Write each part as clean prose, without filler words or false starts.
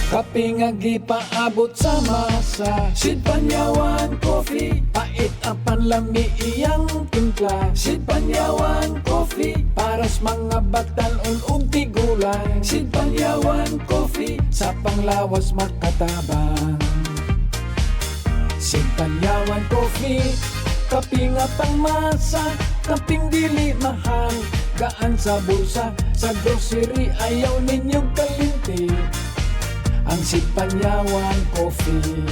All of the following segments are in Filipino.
Kape nga gipaabot sa masa, Sid Panyawan Coffee, pait ang panlami iyang timpla. Sid Panyawan Coffee, paras mga batan-on ug tigulang. Sid Panyawan Coffee, sa panglawas makatabang. Sid Panyawan Coffee, kape nga pangmasa, kaping dili mahal, gaan sa bulsa, sa grocery ayaw ninyong kalinti. Ang Sid Panyawan Coffee,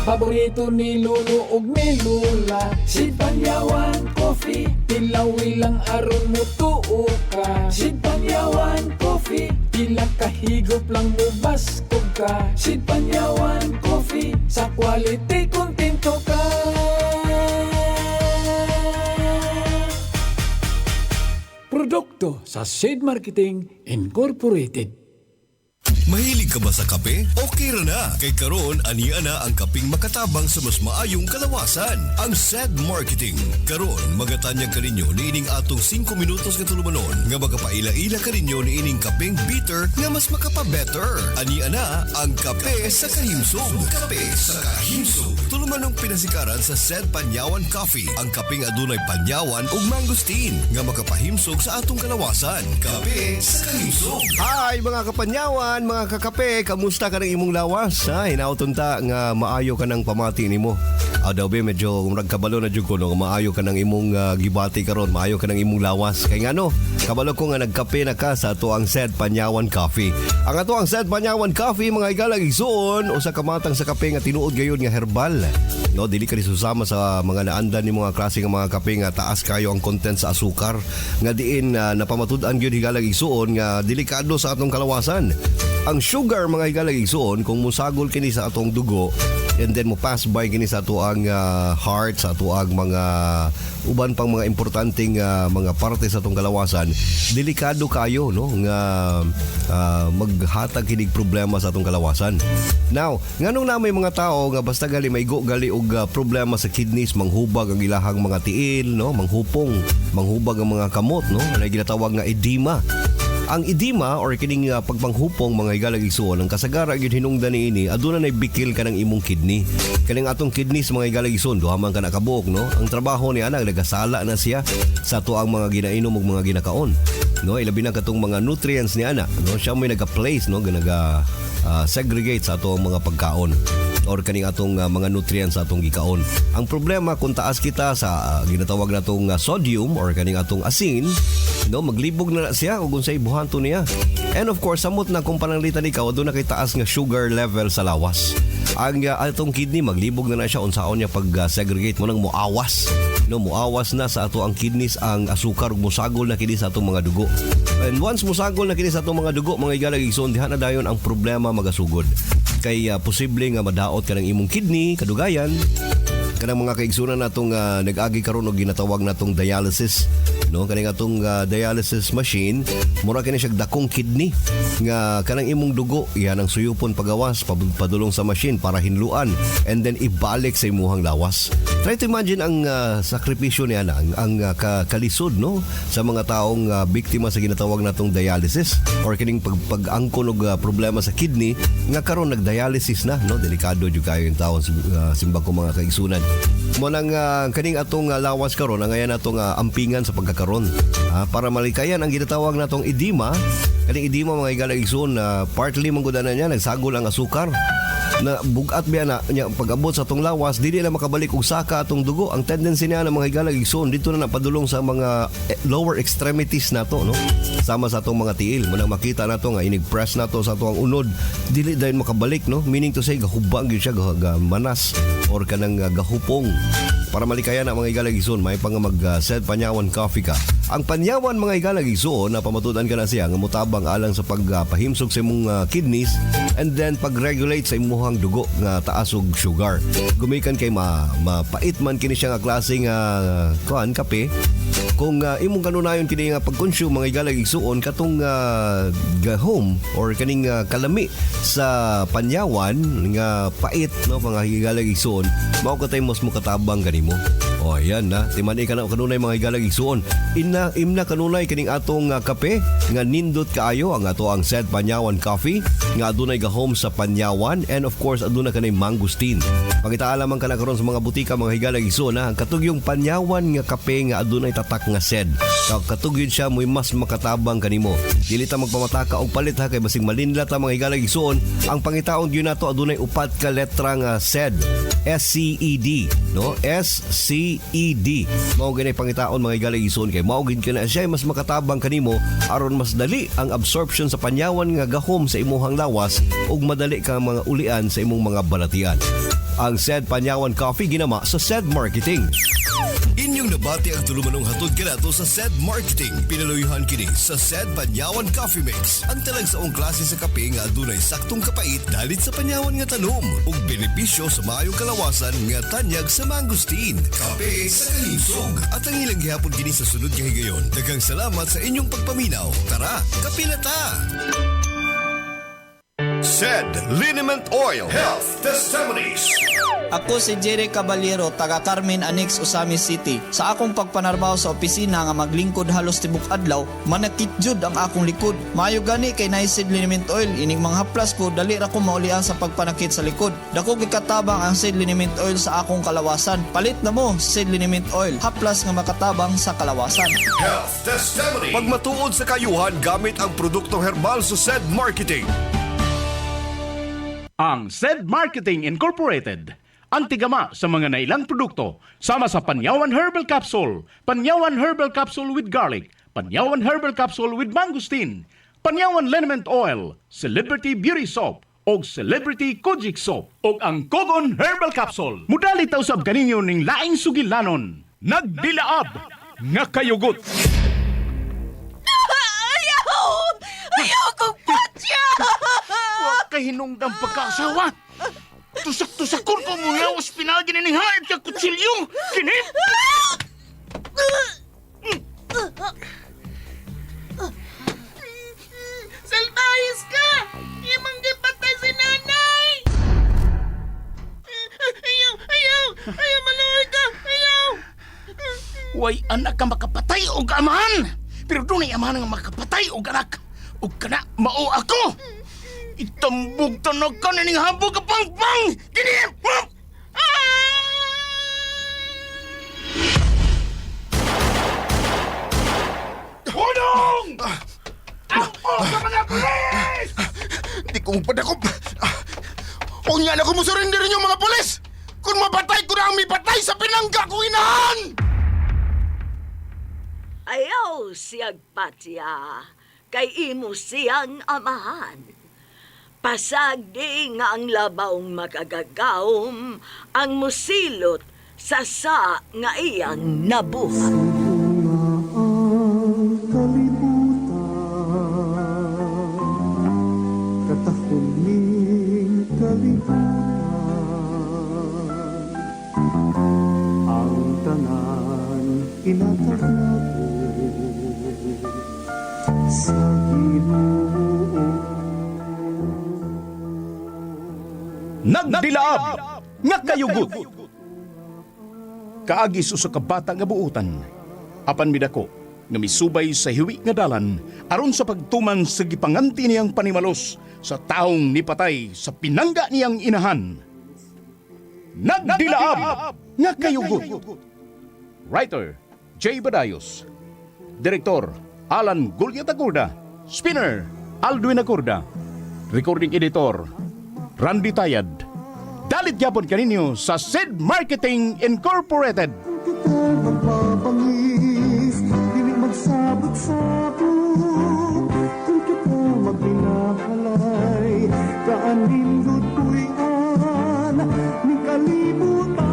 paborito ni Lolo ug ni Lula. Sid Panyawan Coffee, tilawi lang aron mo tuo ka. Sid Panyawan Coffee, pila kahigop lang mo baskog ka. Sid Panyawan Coffee, sa quality kontento ka. Produkto sa Sid Marketing Incorporated. Mahilig ka ba sa kape? Okay ra na. Kay karon ania na ang kaping makatabang sa mas maayong kalawasan. Ang Sid Marketing. Karon magatanyag ka ninyo niining atong 5 minutos nga tulumanon nga magapaila-ila ka ninyo niining kaping bitter nga mas makapa-better. Ania na ang kape sa kahimsog. Kape sa kahimsog. Tulumanong pinasikaran sa Sid Panyawan Coffee. Ang kaping adunay panyawan ug mangosteen nga makapahimsog sa atong kalawasan. Kape sa kahimsog. Hi mga kapanyawan, mga kakape, kamusta ka ng imong lawas? Hinautunta nga maayo ka ng pamati nimo. Daw be medyo nagkabalo na jud ko no, maayo ka ng imong gibati karon, maayo ka ng imong lawas. Kay ngano, kabalo ko nga nagkape na ka sa ato ang Sid Panyawan Coffee. Ang ato ang Sid Panyawan Coffee mga igalag igsuon o sa kamatang sa kape nga tinuod gayon nga herbal. No, dili ka susama sa mga naandan ni mga klase nga mga kape nga taas kayo ang content sa asukar nga diin napamatud-an gyud higalag igsuon nga delikado sa atong kalawasan. Ang sugar mga higalag igsuon kung musagol kini sa atong dugo and then mo pass by kini sa ato ang heart, sa ato ang mga uban pang mga importanteng mga parte sa atong kalawasan, delikado kayo no nga maghatag kinig problema sa atong kalawasan. Now, nganong na may mga tao nga basta gali maigo gali og problema sa kidneys, manghubag ang ilahang mga tiil no, manghubag ang mga kamot no, na ginatawag nga edema. Ang edema or kining pagpanghupong mga igalag igsuon ang kasagara gyud hinungdan niini aduna nay bikil ka ng imong kidney. Kaning atong kidneys mga igalag igsuon duha man ka nakabuok no. Ang trabaho ni ana nagasala na siya sa tuang mga ginainom ug mga ginakaon. No, ilabi na katong mga nutrients ni ana no, siya may naga-place no, naga segregate sa atong mga pagkaon or kaning atong mga nutrients sa atong gikaon. Ang problema kung taas kita sa ginatawag natong sodium or kaning atong asin, no, maglibog na siya ug unsay buhanton niya. And of course, samot na kung pananglitan ikaw aduna kay taas nga sugar level sa lawas. Ang atong kidney maglibog na siya unsaon niya pag segregate mo nang muawas. No, muawas na sa ato ang kidneys ang asukar ug musagol na kini sa atong mga dugo. And once musagol na kini sa atong mga dugo, mga igalag igsoon, diha na dayon ang problema magasugod. Kay posible nga madaot ka ng imong kidney, kadugayan, kanang mga kaigsunan natong nag-agi karon og ginatawag natong dialysis. No, kaning atong dialysis machine, mura kini siya dakong kidney nga kanang imong dugo iyan ang suyupon pagawas padulong sa machine para hinluan and then ibalik sa imuhang lawas. Try to imagine ang sakripisyo niya ang kalisod no sa mga taong biktima sa ginatawag natong dialysis or kining pag-angkon og problema sa kidney nga karon nagdialysis na no, delikado jud kayo yung taon simba ko mga kaigsunan. Mo nang kaning atong lawas karon ang ayan atong ampingan sa pagkakaron para malikayan ang ginatawag natong edema. Kaning edema mga igalag igsoon partly manggudanan niya nagsagol ang asukar na bugat biya na nya pag-abot sa atong lawas dili na makabalik og saka atong dugo. Ang tendency niya ng mga igalag igsoon dito na napadulong sa mga lower extremities nato no, sama sa atong mga tiil. Mo nang makita nato nga inig-press nato sa atong unod dili dayon makabalik no, meaning to say gahubang gyud siya manas or kanang gahupong. Para malikayan ang mga igalag igsoon, may pang mag Sid Panyawan Coffee ka. Ang panyawan mga igalag igsoon na pamatudan ka na siya nga mutabang alang sa pagpahimsog sa imong kidneys and then pag-regulate sa imong dugo nga taas og sugar. Gumikan kay mapait man kini siya nga klase nga kape. Kung imong kanunayon kini nga pag-consume mga igalag igsuon katong gahom or kaning kalami sa panyawan nga pait no mga igalag igsuon, mao ka tay mas mukatabang kanimo O yan na, timani ka na kanunay mga higalag igsuon. Imna kanunay kining atong kape nga nindot kaayo ang ato ang Sed Panyawan Coffee nga adunay gahom sa Panyawan and of course aduna kanay mangustin. Pangitaala man kana karon sa mga butika mga higalag igsuon ha, ang katugyong Panyawan nga kape nga adunay tatak nga sed. Katugyon siya mo'y mas makatabang kanimo. Dili ta magpamataka og palit ha kay basing malinla ta mga higalag igsuon. Ang pangitaon gyud nato adunay upat ka letra nga sed. SCED, no? SCED. Mao ganay pangitaon mga higalag igsuon kay mao gid kana siya mas makatabang kanimo aron mas dali ang absorption sa panyawan nga gahom sa imuhang lawas ug madali ka mga ulian sa imong mga balatian. Ang Sed Panyawan Coffee ginama sa Sed Marketing. Inyong nabati ang tulumanong hatod kanato sa Sed Marketing. Pinaluyuhan kini sa Sed Panyawan Coffee Mix. Ang talagsaong klase sa kape nga adunay saktong kapait dalit sa panyawan nga tanom ug benepisyo sa maayong kalawasan nga tanyag sa mangustin. Kape sa kalisog. At ang ilang gihapon kini sa sunod nga higayon. Daghang salamat sa inyong pagpaminaw. Tara, kape na ta! Sed Liniment Oil Health Testimonies. Ako si Jerry Caballero, taga Carmen Annex, Usami City. Sa akong pagpanarbaho sa opisina nga maglingkod halos tibok adlaw, manakitjud ang akong likod. Maayo gani kay Seed Liniment Oil, ining mga haplas ko dali ra ko maulian sa pagpanakit sa likod. Dako gikatabang ang Seed Liniment Oil sa akong kalawasan. Palit na mo Seed Liniment Oil, haplas nga makatabang sa kalawasan. Health Testimony. Pagmatuod sa kayuhan gamit ang produktong herbal sa Sed Marketing. Ang Sed Marketing Incorporated, ang tigama sa mga nailang produkto, sama sa Panyawan Herbal Capsule, Panyawan Herbal Capsule with Garlic, Panyawan Herbal Capsule with Mangosteen, Panyawan Liniment Oil, Celebrity Beauty Soap, o Celebrity Kojic Soap, o ang Kogon Herbal Capsule. Mudali tayo sa kaninyo ning laing sugilanon. Nagdilaab nga kayugot. Ayaw kong patya! Huwag kahinungdang pagkaasawa. Tusak-tusakon ko muna ang ospinal gininihaid ka kutsilyo. Kinip! Salbahis ka! Imang gipatay si nanay! Ayaw, maluhay ka! Ayaw! Way anak ka makapatay o amahan. Pero doon ay amahan nga makapatay o anak. O kana mao ako. Itambog tanag ka na ning habog ka pang-pang! Kinip! Hunong! Ako sa mga pulis! Di ko padakop. Huwag niya na kumusurrender niyo mga pulis! Kung mapatay ko na ang may patay sa pinangga ko inahan! Ayaw siyag patya, kay imo siyang amahan. Pasagdi nga ang labaw makagagawom, ang musilot sa nga iyang nabuhat. Katahuling kalibutan, ang tanan inataknako sa Ginoo. Nagdilaab nga kayugot. Kaagis usa ka bata nga buutan. Apan midako nga misubay sa hiwi nga dalan aron sa pagtuman sa gipanganti niyang panimalos sa taong nipatay sa pinangga niyang inahan. Nagdilaab nga kayugot. Writer J. Badayos. Direktor Alan Gulyat-Agurda. Spinner Aldwin Agurda. Recording Editor Randy Tayad. Dalit yapon kaninyo sa Sed Marketing Incorporated. Kita magpapangis, dili magsabot-sabot. Kung kita maghinahalay, kaanindot ko'y ni kalibutan.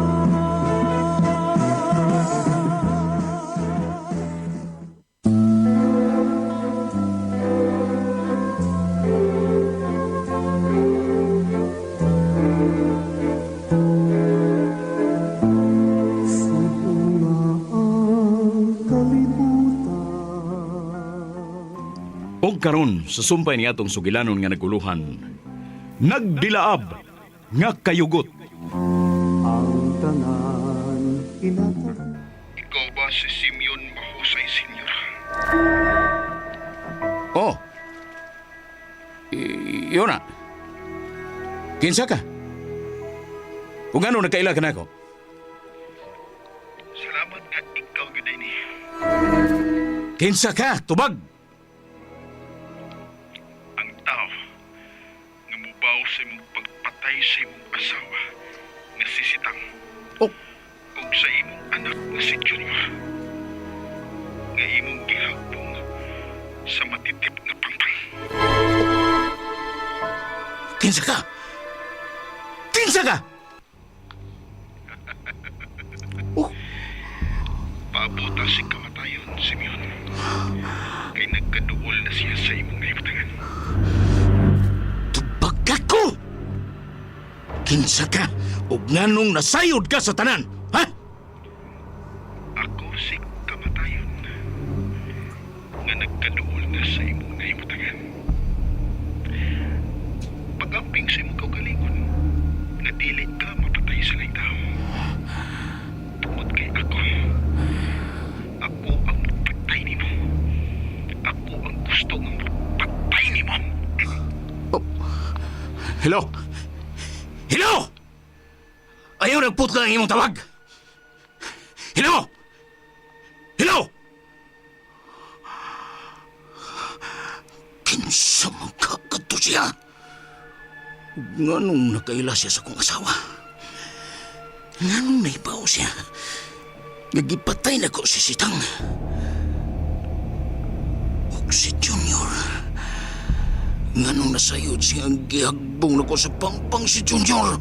Og karon sa sumpay ni atong sugilanon nga naguluhan, nagdilaab nga kayugot. Ang tanan inataknako si Simeon Mahusay Sr. Oh. Yun na. Kinsa ka? Kung ano nagkaila ka na ako? Salamat nga ikaw gud ni. Kinsa ka? Tubag! Ang tao nga mubaw sa imong pagpatay sa imong asawa nga si Sitang Oh, ug sa imong anak nga si Junior nga imong gihagbong sa matitip nga pangpang. kinsa ka? Kinsa ka? Paabota si kamatayon, Simeon. Kay nagkaduol na siya sa imong naibutangan. Tubag ako! Kinsa ka? O nganong nasayod ka sa tanan? Ha? Ako si kamatayon nga nagkaduol na sa imong naibutangan. Pag-amping sa imong kaugalingon nga dili ka mapatay sa laing tao. Tungod kay ako ang patay nimo. Ako ang gusto ng patay nimo. Hello? Hello? Ayaw nagputla ang imong tawag. Hello? Hello? Kinsa man ka kadto siya? Nganong nakaila siya sa kong asawa? Nganong naibaw siya? Nagipatay na ko si Sitang. O si Junior. Nganong nasayod siya ang gihagbong na ko sa pampang si Junior.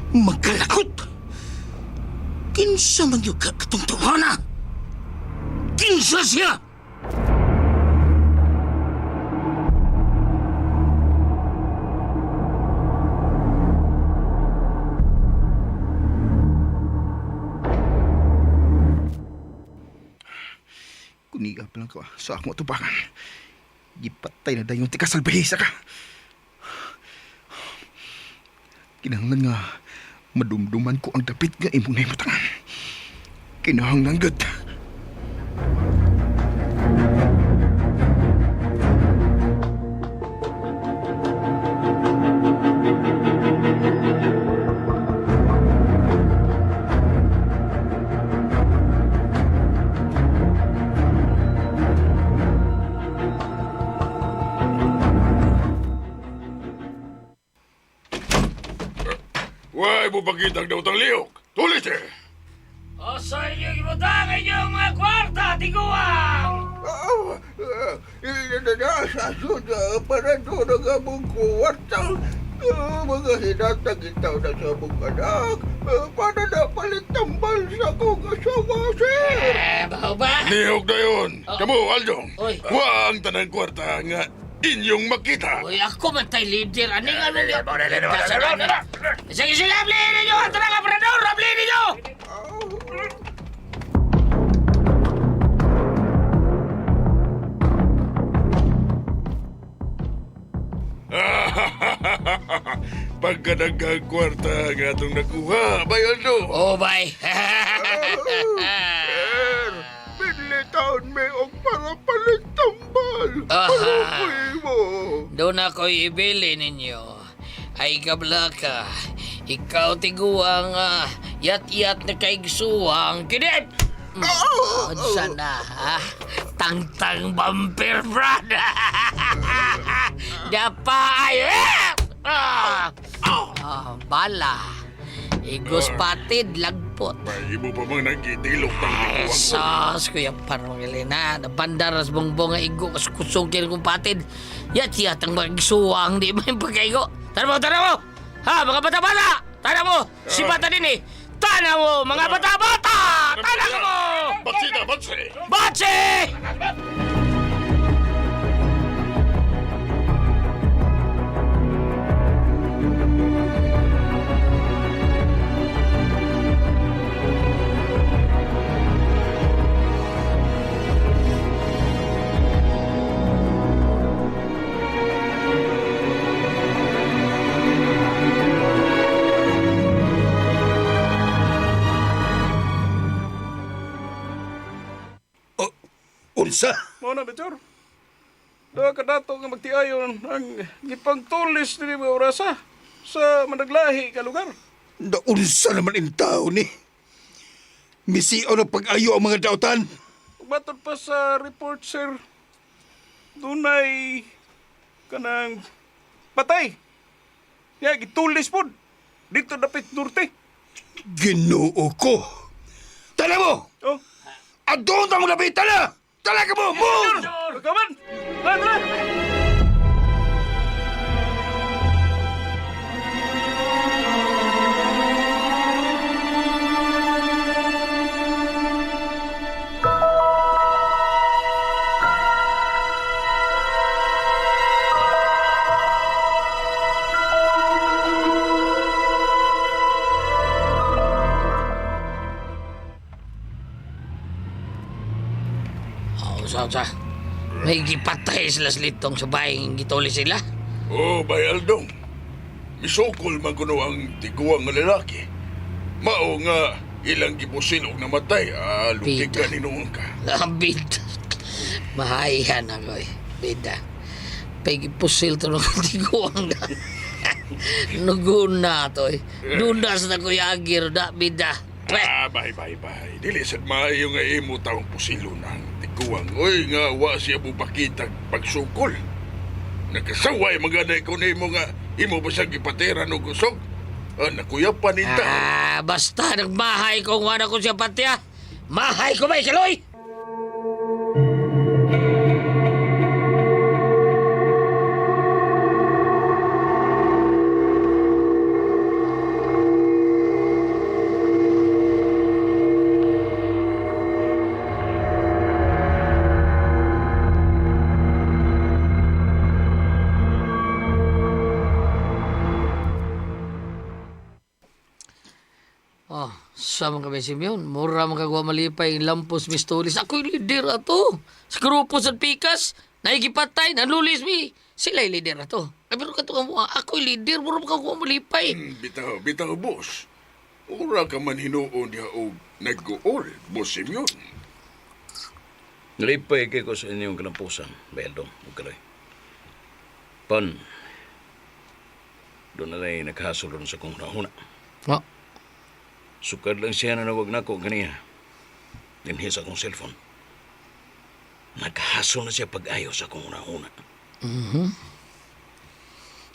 Magkalakot! Kinsa man yung katungtuhana? Kinsa siya? Kuniga pa lang ka sa akong tubangan. Gipatay na dayong tikasalbahisa ka. Kinahanglan nga madumduman ko ang dapit nga imong naibutangan. Kinahanglan gud. Huwag mo pagkitang daw tang liyok. Tulis eh. O sa inyo ibutang inyong mga kwarta, tiguang! Inasasod para doon ang among kuwarta. Mga hinatag itaw na sa among anak para napalit tambal sa kong asawa, sir. Baho ba? Nihog na yun. Kamu, Aldong. Oy. Huwag ang tanang kwarta nga inyong makita. Uy, ako man tayo leader. Aning ano niya? Sige sila, ablihin ninyo! Ito na nga, Prador! Ablihin ninyo! Pagkadagang kwarta nga itong nakuha, Bayaldo. Oh, bye! Sir, pinlitaon may og para palit tambal. Aha. Palukoy mo. Doon ako ibili ninyo. Ay kabla ka. Ikaw tiguang yat-yat na kaigsuwang. Kinit! Sana, ha? Tang-tang vampire brad! Dapa ay... bala. Igos patid, lagpot. May mo pa mang nagkitilok ng Ay, tikuang. sos, kuya Parangilina. Nabandaras bongbong nga igo kas kusungkin kong patid. Yat-yat ang magsuwang di ba yung pagkaigo? Tara mo! Ha, mga bata-bata! Tara mo! Si bata din eh! Tana mo, mga bata-bata! Tana mo! Batsita, batsi! Batsi! Mao na, Major. Dawa ka dato nga magtiayon ang gipangtulis ni mga orasa sa managlahi ka lugar. Naunsa naman in tao ni. Misiyaw na pag-ayo ang mga dautan. Batod pa sa report, sir, dunay kanang patay. Ya, gitulis po. Dito dapit norte. Ginoo ko. Tala mo! Oh, Adon ta mga lapit! Tala! Tala ka mo! Move! Kaman! Tara! Sa may gipatay sila sa litong sa bayang gituli sila. Oh, Bay Aldong. Misukol man kuno ang tiguang nga lalaki. Mao nga ilang gipusin og namatay. Lukig ka Pita. ninuon ka. Labid. Mahayan ako eh. Bida. Pagipusil to ng tiguang na. Nuguna to eh. Dunas na ko yagir da, bida. Bay. Dili sad maayo nga imo taong pusilo ng tiguang. Oy, nga wa siya bupakitag pagsukol. Nakasaway maganay ko nimo nga imo ba siya gipatera no gusog? Nakuyapan ninta. Basta nagmahay kung wala ko siya patya. Mahay ko ba ikaloy? Sa mga Simeon, mura magagawa malipay ang lampos mistulis. Ako'y lider ato. Sa grupo sa pikas, naigipatay, nalulis mi. Sila'y lider ato. Ay, pero kato ka mo, ako'y lider, mura magagawa malipay. Bitaw, boss. Ura ka man hinuon niya o nag-gool, boss Simeon. Nalipay kay ko sa inyong kalampusan, Beldong, Ugaloy. Pan, doon na rin naghasulon sa kong huna. Oh. Sukad lang siya na nawag na ko ganiya. Dinhi sa akong cellphone. Naghasol na siya pag-ayaw sa akong una-una.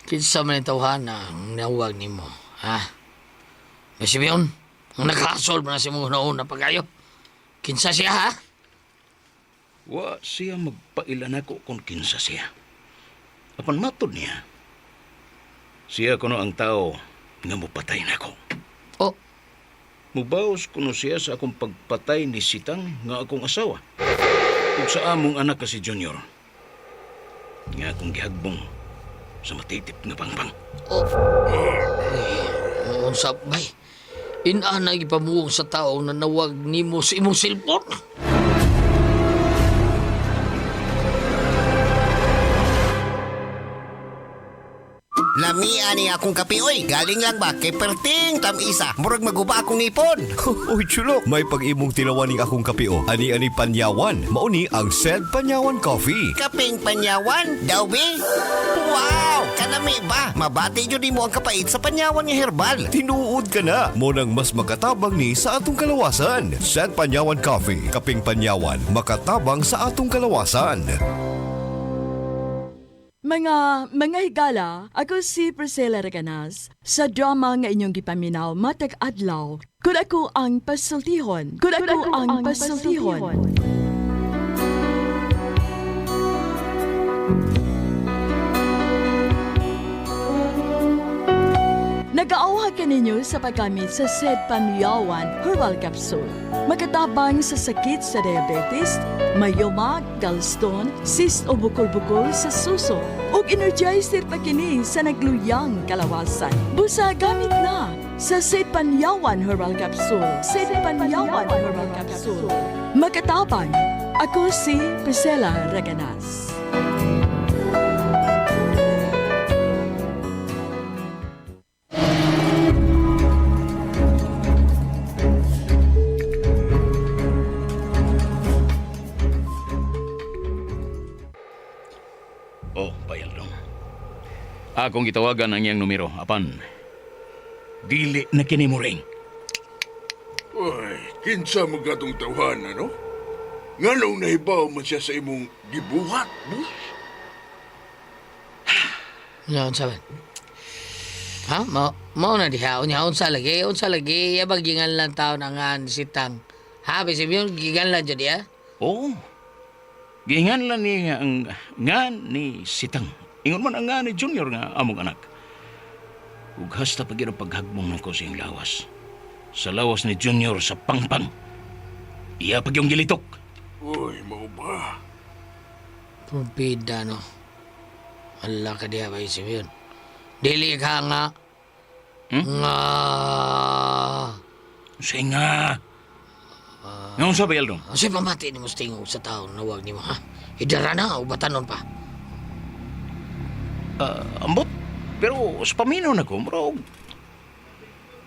Kinsa man yung tawhana ang nawag ni mo, ha? May Simeon, ang naghasol mo na si mong una pag-ayo. Kinsa siya, ha? Wa siya magpailan ako kung kinsa siya. Apan matod niya. Siya kuno ang tao nga mupatay na ako. Oh, Mubaos kuno siya sa akong pagpatay ni Sitang nga akong asawa. Ug sa among anak kasi Junior. Nga akong gihagbong sa matitip nga pangpang. unsa bay? Inana gipamuong sa tao na nawag nimo sa imong cellphone. Lami ani akong kape oy. Galing lang ba kay perting tam-isa. Murag maguba akong ipon. Uy, chulok, may pag-imong tilawaning akong kapio. Ani-ani Panyawan. Mauni ang Said Panyawan Coffee. Kaping panyawan, daw be? Wow! Kanami ba? Mabati jud mo ang kapait sa panyawan nga herbal. Tinuod ka na. Mo nang mas makatabang ni sa atong kalawasan. Said Panyawan Coffee. Kaping Panyawan. Makatabang sa atong kalawasan. Mga higala, ako si Priscilla Reganas. Sa drama nga inyong gipaminaw matag adlaw, kung ako ang pasultihon. Nag-aawha ka ninyo sa paggamit sa Said Panyawan Herbal Capsule. Makatabang sa sakit sa diabetes, mayoma, gallstone, cyst o bukol-bukol sa suso, ug energizer pa kini sa nagluyang kalawasan. Busa gamit na sa Said Panyawan Herbal Capsule. Said Panyawan Herbal Capsule. Makatabang, ako si Priscilla Reganas. Akong gitawagan ang iyang numero. Apan, dili na kini mo ring. Uy, kinsa magatong tawhan, ano? Nganong nahibaw man siya sa imong gibuhat, bus? Nga, unsa man? Ha? Mao na diha. Unya, unsa lagi? Unsa lagi? Yabag gingan lang taon ang nga ni Sitang. Ha? Bisip yun, gingan lang dyan diha? Oo. Gihingan lang ni ang nga ni Sitang. Ingon man ang nga ni Junior nga among anak. Ug hasta pag paghagmong ng ko sa iyong lawas. Sa lawas ni Junior sa pangpang. Iya pag yung gilitok. Uy, mau ba? Pumpida, no? Wala ka diha ba isip yun? Dili ka nga. Nga. Say nga. Ngayon sa bayal dong? Kasi pamati ni mo sa tingog sa taon na huwag ni mo, ha? Idara na o batanon pa? Ambot. Pero sa paminaw na ko, bro.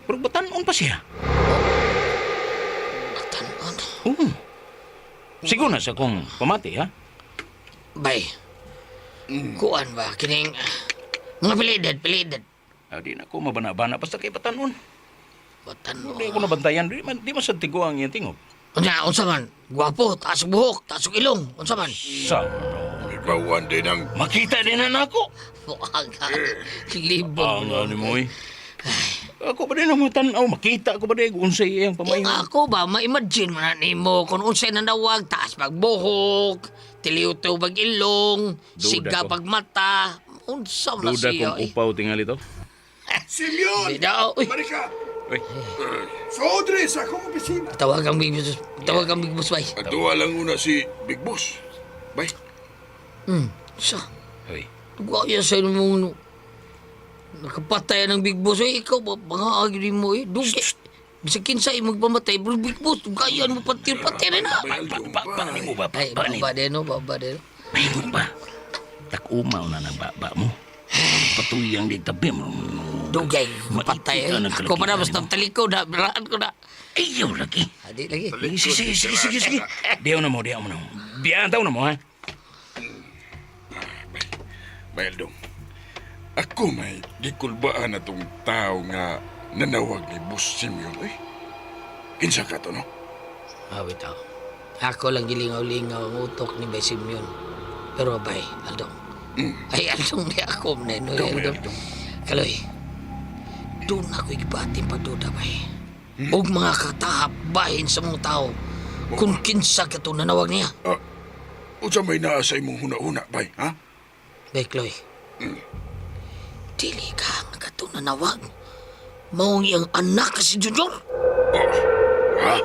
Pero batanon pa siya. Batanon? Oo. Siguro na sa kong pamati, ha? Bay. Kuan ba? Kining... mga pilidad. Di na ko mabana-bana basta kay batanon. Batanon? Di ko nabantayan. Di man sa tigo ang iyang tingog. Unsa man? Guwapo, taas ang buhok, taas ang ilong. Unsa man? Sa... Ibawan din ang... Makita din na ako. Aga. Libong. Ang ano mo eh. Ako ba din ang matanaw? Makita ako ba din kung unsay iyang pamayon? Ako ba, ma-imagine man na nimo kung unsay nanawag, taas pagbuhok, tiliw-tiw pag ilong, siga ko. pag mata. Unsa man Duda siya? kung upaw tingali to. Simeon! Bida, uy. Marika! Uy. Sa Audrey, sa akong opisina. Tawag ang Big Boss. Tawag ang Big Boss, bay. Aduwa lang una si Big Boss. Bay. Sa, Uy. gaya sa mong nakapatay ng Big Boss. Uy, ikaw ba, mga agri mo eh. Dugi. Bisag kinsa magpamatay, bro, Big Boss. Gaya mo pati rin na. Paano mo ba? Ay, baba din. Mayroon ba? Tak-umaw na ng baba mo. Patuyang di tabi mo. Dugay, patay. Makikita ng Ako pa na, kalakihan basta mo. talikod na, biraan ko na. Ayaw lagi. Adi lagi. Sige. Diyaw na mo. Diyan tayo na mo, ha? Bayaldong. Ako may gikulbaan na tong tao nga nanawag ni Boss Simeon, eh. Kinsa ka to, no? Awit ako. Ako lang gilingaw-lingaw ang utok ni Bay Simeon. Pero Bay, Aldong. Ay, Aldong di ako, Nenoy. Aldong. Kaloy, doon ako igibating pagduda, Bay. Huwag mga katahap bahin sa mga tao kung kinsa ka ito nanawag niya. Unsa may naa sa imong huna-huna, bay, ha? Bay, Chloe. Dili ka nga ito nanawag. Maong iyang anak ka si Junior. Ha?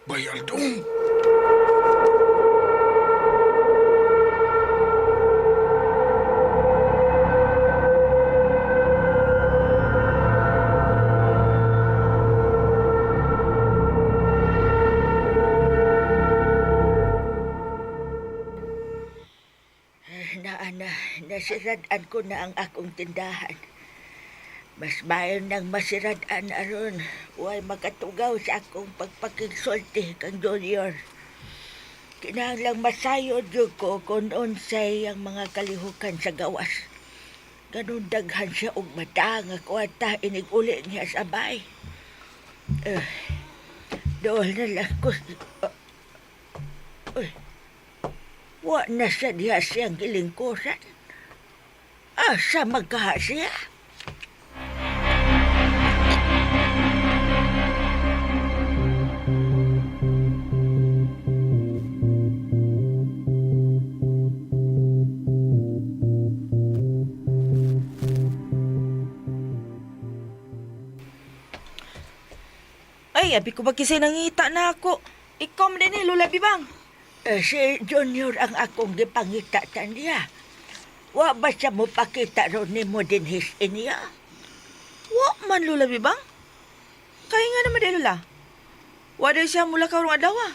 Bayaldong. Nasirad-an ko na ang akong tindahan. Mas mayon nang masirad-an aron. Huwag makatugaw sa akong pagpakigsulti kang Junior. Kinahanglang masayod yun ko kung unsay ang mga kalihukan sa gawas. Ganun daghan siya og mata nga kwarta inig uli niya sa bay. Doon na lang ko. Wa na siya diha siyang gilingkuran. Asa magkaha siya? Ay, abi ko ba kisay nangita na ako? Ikaw man din Lola Bibang. Si Junior ang akong gipangita-tan niya. Wa ba siya mo pakita ron ni mo din his inya? Wa man Lola Bibang. Kaya nga naman din Lola. Wa din siya mulakaw rong adlaw ah.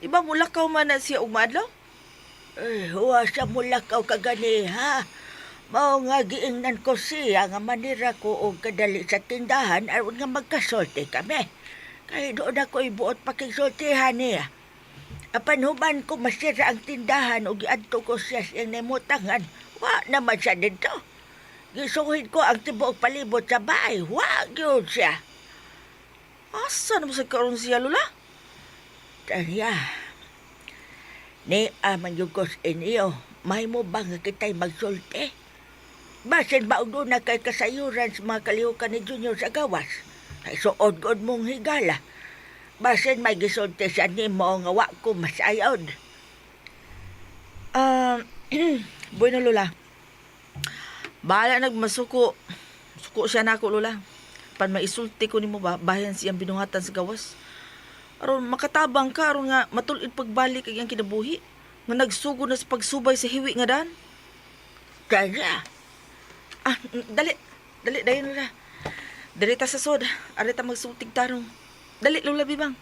Iba mulakaw man na siya ug maadlaw? Wa siya mulakaw kagani ha. Mao nga giingnan ko siya nga manira ko og kadali sa tindahan aron nga magkasulti kami. Kaya doon ako ibuot pakigsultihan niya. Apan human ko masira ang tindahan o giadto ko siya siyang nemutangan, wa naman siya dito. Gisuhid ko ang tibuok palibot sa bahay. Wag yun siya. Asa naman sa karon siya, Lola? Tanya, ni amang yugos inyo, may mo ba nga kita'y magsulti? Basin ba doon na kay kasayuran sa mga kalihukan ni Junior sa gawas? Ay suod-god mong higala. Basin may gisulti siya ni mo nga wa ko masayod. Bueno, Lola. Bahala nagmasuko. Suko siya na ako, Lola. Pan maisulti ko nimo ba, bayan siyang binuhatan sa gawas. Aron makatabang ka, aron nga matulid pagbalik ang iyang kinabuhi. Nga nagsugo na sa pagsubay sa hiwi nga dan. Tanya, Dali, dayon, Lola. Dali ta sa sod. Ari ta magsultig tarong. Dali, Lola Bibang.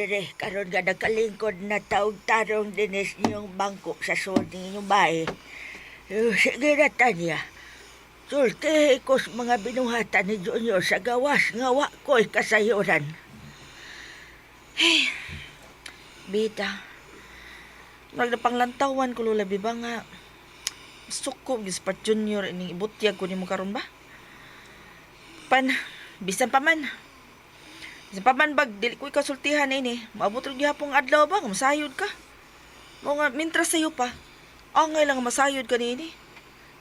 dire, karon nga nagkalingkod na taog tarong dinis niyong bangko sa sud ninyong bahay. Sige na, Tanya. Sulti ko sa mga binuhatan ni Junior sa gawas nga wa ko'y kasayuran. Hey, Bita. Nagdapanglantawan ko, Lola Bibang, nga suko gispat Junior ining ibutyag ko nimo karon ba? Bisan pa man bag dili ko kasultihan ini, maabot ug gihapong adlaw ba nga masayod ka. Mo nga mintras sayo pa, angay lang masayod ka nini.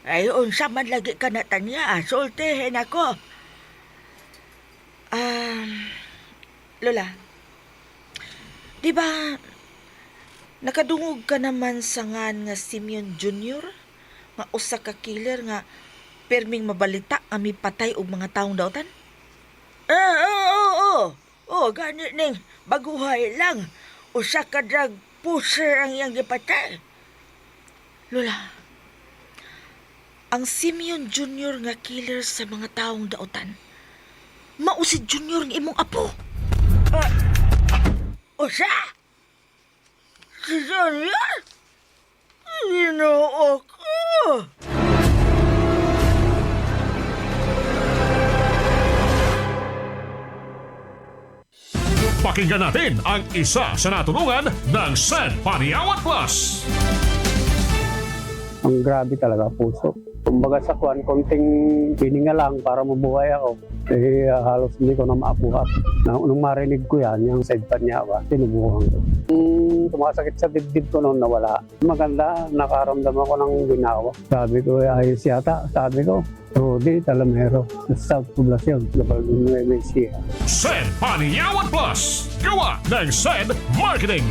Ay, unsa man lagi ka na, Tanya. Sultihin ako. Lola, di ba nakadungog ka naman sa ngan nga Simeon Jr. nga usa ka killer nga perming mabalita nga mipatay og mga taong daotan? Oo, gani ning baguhay lang. Usa ka drug pusher ang iyang gipatay. Lola, ang Simeon Jr. nga killer sa mga taong daotan, mao si Junior ng imong apo. Usa? Si Junior? Ginoo ko. Pakinggan natin ang isa sa natulungan ng San Paniawan Plus. Ang grabe talaga, puso. Kumbaga sa kuwan, konting pininga lang para mabuhay ako. Halos hindi ko na maapuhat. Nung marinig ko yan, yung side pa niya ba, tinubuhan ko. Tumakasakit sa dibdib ko noon nawala. Maganda, nakaramdam ako ng ginawa. Sabi ko, ayos yata. Sabi ko, Rudy Talamero, sa South Poblacion, Global Nueva Ecija. San Paniawan Plus, gawa ng San Marketing.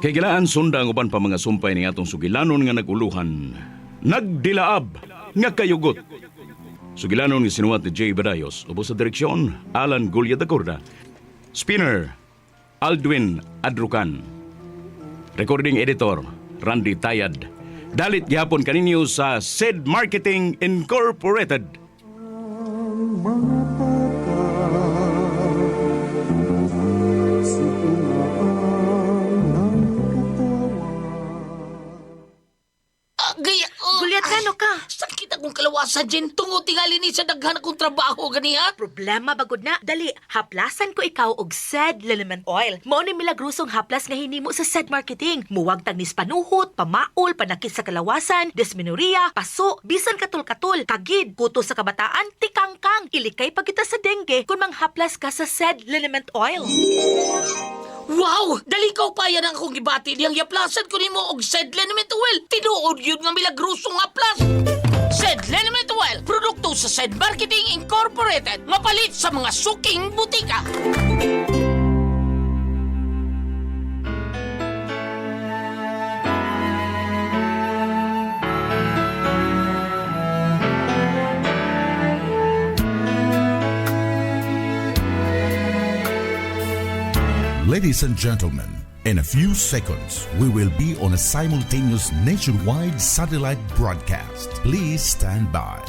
Kay gilaan sunda ang uban pa mga sumpay ni atong sugilanon nga naguluhan. Nagdilaab nga kayugot. Sugilanon nga sinuwat ni Jay Badayos, ubos sa direksyon Alan Gulya da Corda. Spinner Aldwin Adrucan. Recording editor Randy Tayad. Dalit gihapon kaninyo sa SED Marketing Incorporated. Gulyat ka, no ka? Sakit akong kalawasan, Jen. Tungod tingali ni sa daghan akong trabaho, ganiha. Problema bagod na. Dali, haplasan ko ikaw og SED Liniment Oil. Mao ni milagrosong haplas nga hinimo sa SED Marketing. Muwag tagnis panuhot, pamaol, panakit sa kalawasan, dysmenorrhea, paso, bisan katul-katul, kagid, kuto sa kabataan, tikangkang. Ilikay pa kita sa dengue kung manghaplas ka sa SED Liniment Oil. Wow! Dalikaw pa yan ang akong gibati. Diyang yaplasan ko nimo og SED Liniment Oil. Tinuod yun nga milagrosong haplas. Sed Liniment Oil, produkto sa Sed Marketing Incorporated, mapalit sa mga suking butika. Ladies and gentlemen, in a few seconds, we will be on a simultaneous nationwide satellite broadcast. Please stand by.